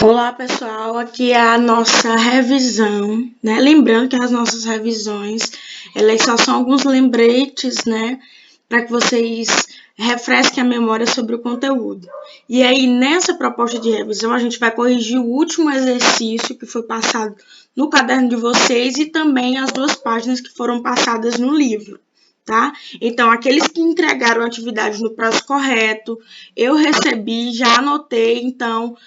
Olá pessoal, aqui é a nossa revisão, né? Lembrando que as nossas revisões, elas só são alguns lembretes, né? Para que vocês refresquem a memória sobre o conteúdo. E aí, nessa proposta de revisão, a gente vai corrigir o último exercício que foi passado no caderno de vocês e também as 2 páginas que foram passadas no livro, tá? Então, aqueles que entregaram a atividade no prazo correto, eu recebi, já anotei, então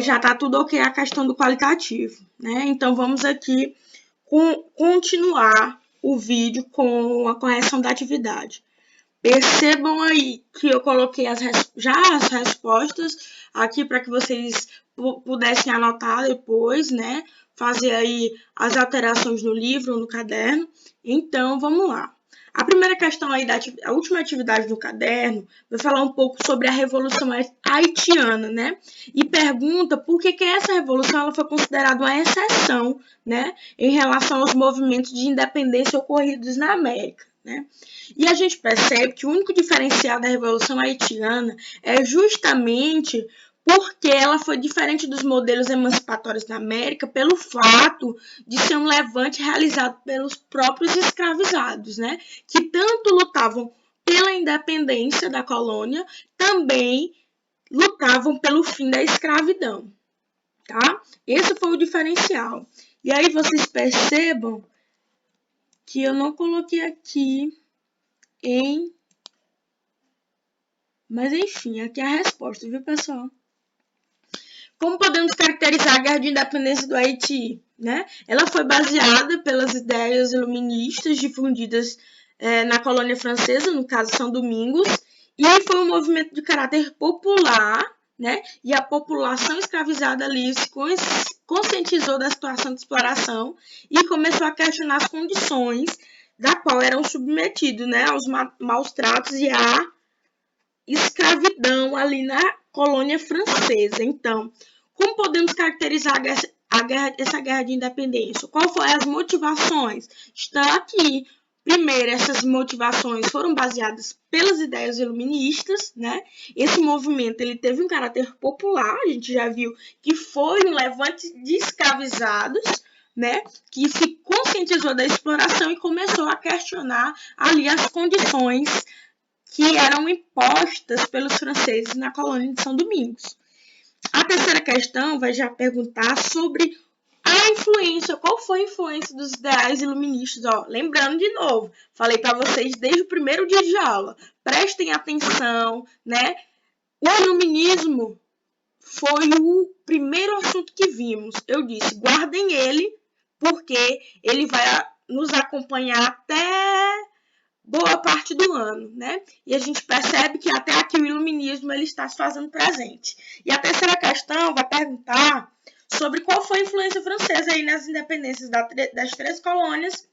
já está tudo ok a questão do qualitativo, né? Então, vamos aqui continuar o vídeo com a correção da atividade. Percebam aí que eu coloquei já as respostas aqui para que vocês pudessem anotar depois, né? Fazer aí as alterações no livro, no caderno. Então, vamos lá. A primeira questão aí, a última atividade do caderno, vai falar um pouco sobre a Revolução Haitiana, né? E pergunta por que essa revolução ela foi considerada uma exceção, né? Em relação aos movimentos de independência ocorridos na América, né? E a gente percebe que o único diferencial da Revolução Haitiana é justamente porque ela foi diferente dos modelos emancipatórios da América pelo fato de ser um levante realizado pelos próprios escravizados, né? Que tanto lutavam pela independência da colônia, também lutavam pelo fim da escravidão, tá? Esse foi o diferencial. E aí vocês percebam que eu não coloquei aqui Mas enfim, aqui é a resposta, viu, pessoal? Como podemos caracterizar a Guerra de Independência do Haiti? Né? Ela foi baseada pelas ideias iluministas difundidas na colônia francesa, no caso São Domingos, e foi um movimento de caráter popular, né? E a população escravizada ali se conscientizou da situação de exploração e começou a questionar as condições da qual eram submetidos, né, aos maus tratos e à escravidão ali na colônia francesa. Então, como podemos caracterizar essa guerra de independência? Qual foram as motivações? Está aqui. Primeiro, essas motivações foram baseadas pelas ideias iluministas, né? Esse movimento ele teve um caráter popular, a gente já viu que foi um levante de escravizados, né? Que se conscientizou da exploração e começou a questionar ali as condições que eram impostas pelos franceses na colônia de São Domingos. A terceira questão vai já perguntar sobre a influência, qual foi a influência dos ideais iluministas. Lembrando de novo, falei para vocês desde o primeiro dia de aula, prestem atenção, né? O iluminismo foi o primeiro assunto que vimos. Eu disse, guardem ele, porque ele vai nos acompanhar até boa parte do ano, né? E a gente percebe que até aqui o iluminismo ele está se fazendo presente. E a terceira questão vai perguntar sobre qual foi a influência francesa aí nas independências das 3 colônias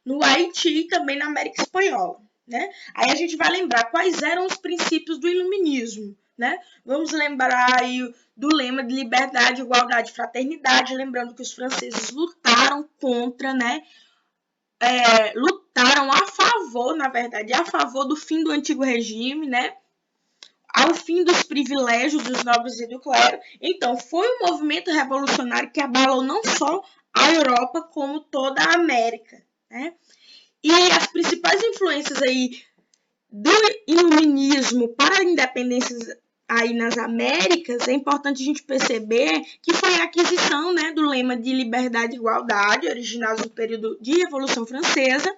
no Haiti e também na América Espanhola, né? Aí a gente vai lembrar quais eram os princípios do iluminismo, né? Vamos lembrar aí do lema de liberdade, igualdade e fraternidade, lembrando que os franceses lutaram contra, né? Lutaram a favor, na verdade, a favor do fim do antigo regime, né? Ao fim dos privilégios dos nobres e do clero. Então, foi um movimento revolucionário que abalou não só a Europa, como toda a América, né? E as principais influências aí do iluminismo para a independência aí nas Américas, é importante a gente perceber que foi a aquisição, né, do lema de liberdade e igualdade, originado no período de Revolução Francesa,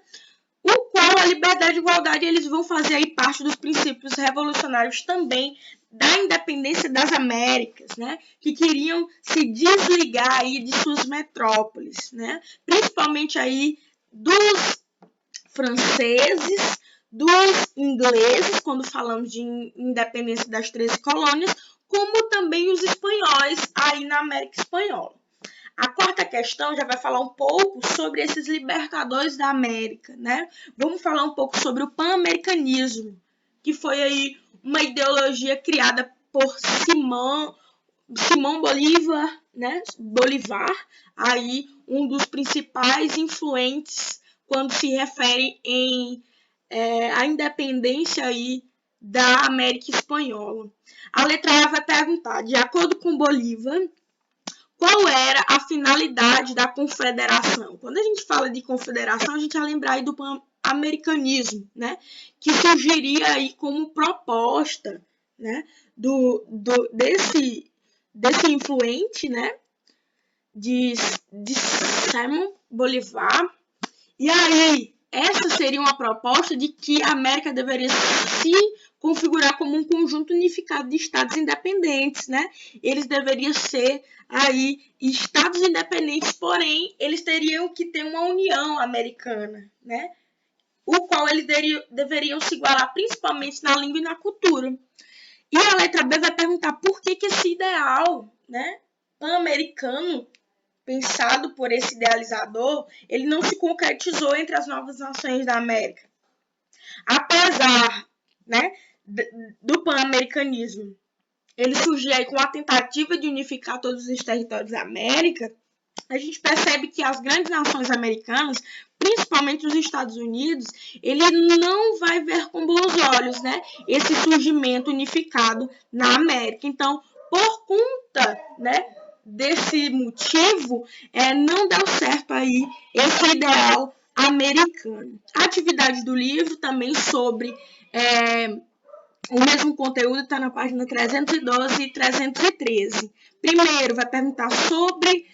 o qual a liberdade e igualdade eles vão fazer aí parte dos princípios revolucionários também da independência das Américas, né, que queriam se desligar aí de suas metrópoles, né, principalmente aí dos franceses, dos ingleses, quando falamos de independência das 13 colônias, como também os espanhóis aí na América Espanhola. A quarta questão já vai falar um pouco sobre esses libertadores da América, né? Vamos falar um pouco sobre o pan-americanismo, que foi aí uma ideologia criada por Simão Bolívar, né? Bolivar, aí um dos principais influentes quando se refere a independência aí da América Espanhola. A letra A vai perguntar, de acordo com Bolívar, qual era a finalidade da confederação? Quando a gente fala de confederação, a gente vai lembrar aí do pan-americanismo, né? Que surgiria aí como proposta, né? Desse influente, né? De Simón Bolívar. E aí, essa seria uma proposta de que a América deveria se configurar como um conjunto unificado de estados independentes, né? Eles deveriam ser aí estados independentes, porém, eles teriam que ter uma união americana, né? O qual eles deveriam se igualar principalmente na língua e na cultura. E a letra B vai perguntar por que esse ideal, né, pan-americano, pensado por esse idealizador, ele não se concretizou entre as novas nações da América. Apesar, né, do pan-americanismo, ele surgiu aí com a tentativa de unificar todos os territórios da América, a gente percebe que as grandes nações americanas, principalmente os Estados Unidos, ele não vai ver com bons olhos, né, esse surgimento unificado na América. Então, por conta, né, desse motivo, não deu certo aí esse ideal americano. A atividade do livro também sobre o mesmo conteúdo está na página 312 e 313. Primeiro, vai perguntar sobre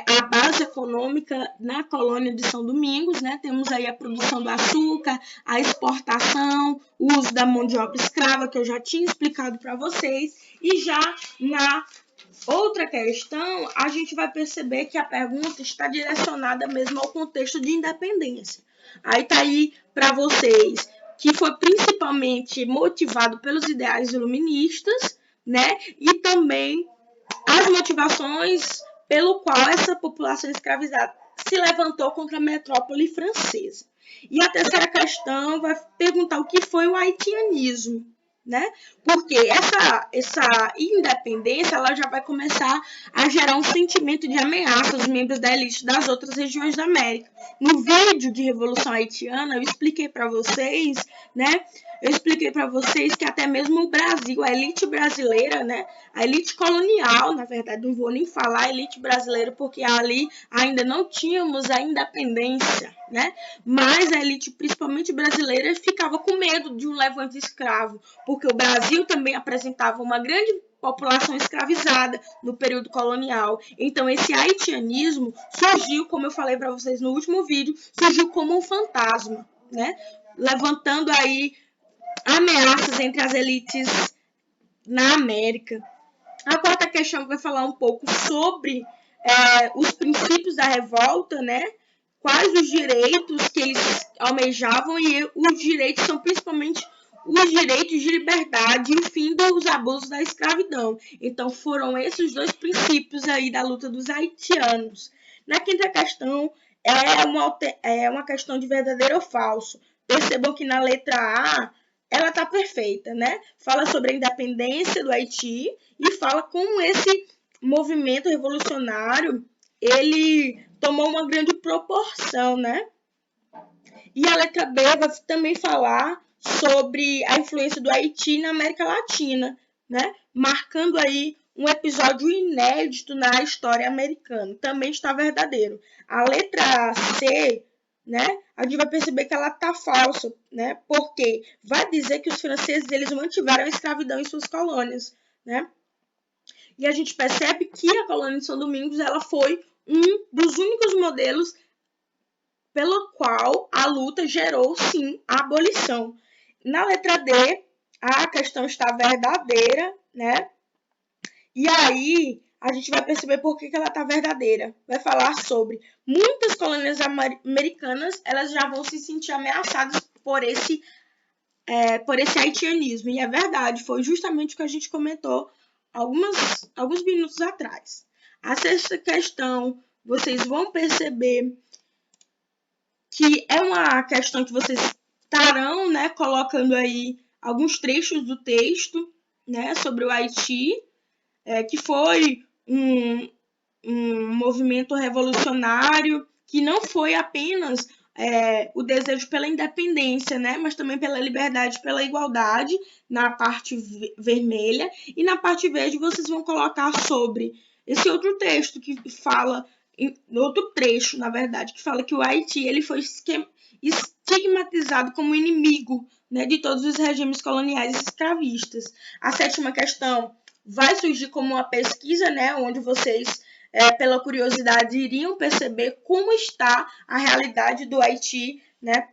a base econômica na colônia de São Domingos, né? Temos aí a produção do açúcar, a exportação, o uso da mão de obra escrava, que eu já tinha explicado para vocês, e já na outra questão, a gente vai perceber que a pergunta está direcionada mesmo ao contexto de independência. Aí tá aí para vocês que foi principalmente motivado pelos ideais iluministas, né? E também as motivações pelo qual essa população escravizada se levantou contra a metrópole francesa. E a terceira questão vai perguntar o que foi o haitianismo, né? Porque essa independência ela já vai começar a gerar um sentimento de ameaça aos membros da elite das outras regiões da América. No vídeo de Revolução Haitiana, eu expliquei para vocês, né? Eu expliquei para vocês que até mesmo o Brasil, a elite brasileira, né? A elite colonial, na verdade, não vou nem falar a elite brasileira, porque ali ainda não tínhamos a independência, né? Mas a elite, principalmente brasileira, ficava com medo de um levante escravo, porque o Brasil também apresentava uma grande população escravizada no período colonial. Então, esse haitianismo surgiu, como eu falei para vocês no último vídeo, surgiu como um fantasma, né? Levantando aí ameaças entre as elites na América. A quarta questão vai falar um pouco sobre os princípios da revolta, né? Quais os direitos que eles almejavam, e os direitos são principalmente os direitos de liberdade e o fim dos abusos da escravidão. Então, foram esses dois princípios aí da luta dos haitianos. Na quinta questão, é uma questão de verdadeiro ou falso. Percebam que na letra A, ela está perfeita, né? Fala sobre a independência do Haiti e fala como esse movimento revolucionário, ele tomou uma grande proporção, né? E a letra B vai também falar sobre a influência do Haiti na América Latina, né? Marcando aí um episódio inédito na história americana. Também está verdadeiro. A letra C, né? A gente vai perceber que ela está falsa, né? Porque vai dizer que os franceses eles mantiveram a escravidão em suas colônias, né? E a gente percebe que a colônia de São Domingos ela foi um dos únicos modelos pelo qual a luta gerou, sim, a abolição. Na letra D, a questão está verdadeira, né? E aí, a gente vai perceber por que ela está verdadeira. Vai falar sobre muitas colônias americanas, elas já vão se sentir ameaçadas por esse haitianismo. E é verdade, foi justamente o que a gente comentou alguns minutos atrás. A sexta questão, vocês vão perceber que é uma questão que vocês estarão, né, colocando aí alguns trechos do texto, né, sobre o Haiti, que foi um movimento revolucionário que não foi apenas o desejo pela independência, né? Mas também pela liberdade, pela igualdade, na parte vermelha. E na parte verde vocês vão colocar sobre esse outro texto que fala, outro trecho, na verdade, que fala que o Haiti ele foi estigmatizado como inimigo, né, de todos os regimes coloniais e escravistas. A sétima questão vai surgir como uma pesquisa, né, onde vocês, pela curiosidade, iriam perceber como está a realidade do Haiti, né?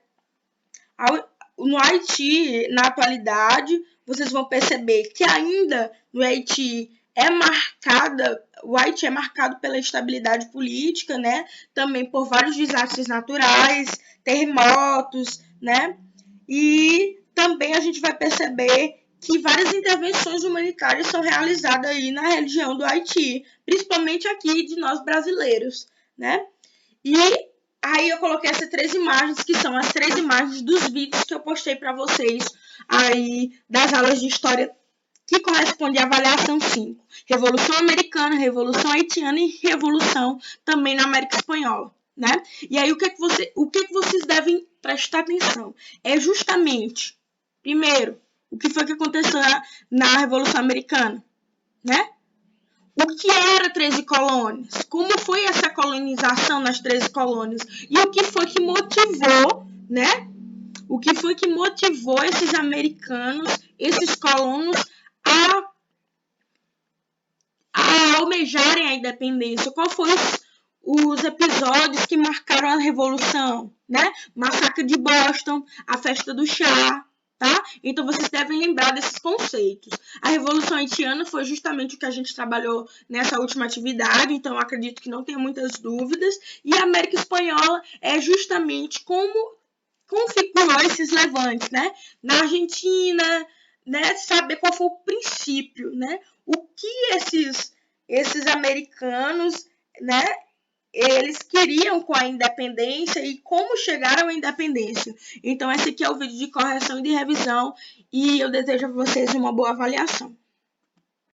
No Haiti, na atualidade, vocês vão perceber que ainda no Haiti o Haiti é marcado pela instabilidade política, né? Também por vários desastres naturais, terremotos, né? E também a gente vai perceber que várias intervenções humanitárias são realizadas aí na região do Haiti, principalmente aqui de nós brasileiros, né? E aí eu coloquei essas 3 imagens, que são as 3 imagens dos vídeos que eu postei para vocês aí das aulas de história que corresponde à avaliação 5. Revolução Americana, Revolução Haitiana e Revolução também na América Espanhola, né? E aí o que vocês devem prestar atenção? É justamente, primeiro, o que foi que aconteceu na Revolução Americana, né? O que era 13 colônias? Como foi essa colonização nas 13 colônias? E o que foi que motivou, né? O que foi que motivou esses americanos, esses colonos, a almejarem a independência? Qual foram os episódios que marcaram a Revolução, né? Massacre de Boston, a festa do chá, tá? Então vocês devem lembrar desses conceitos. A Revolução Haitiana foi justamente o que a gente trabalhou nessa última atividade, então eu acredito que não tenha muitas dúvidas. E a América Espanhola é justamente como configurou esses levantes, né? Na Argentina, né? Saber qual foi o princípio, né? O que esses americanos, né? Eles queriam com a independência e como chegaram à independência. Então, esse aqui é o vídeo de correção e de revisão e eu desejo a vocês uma boa avaliação.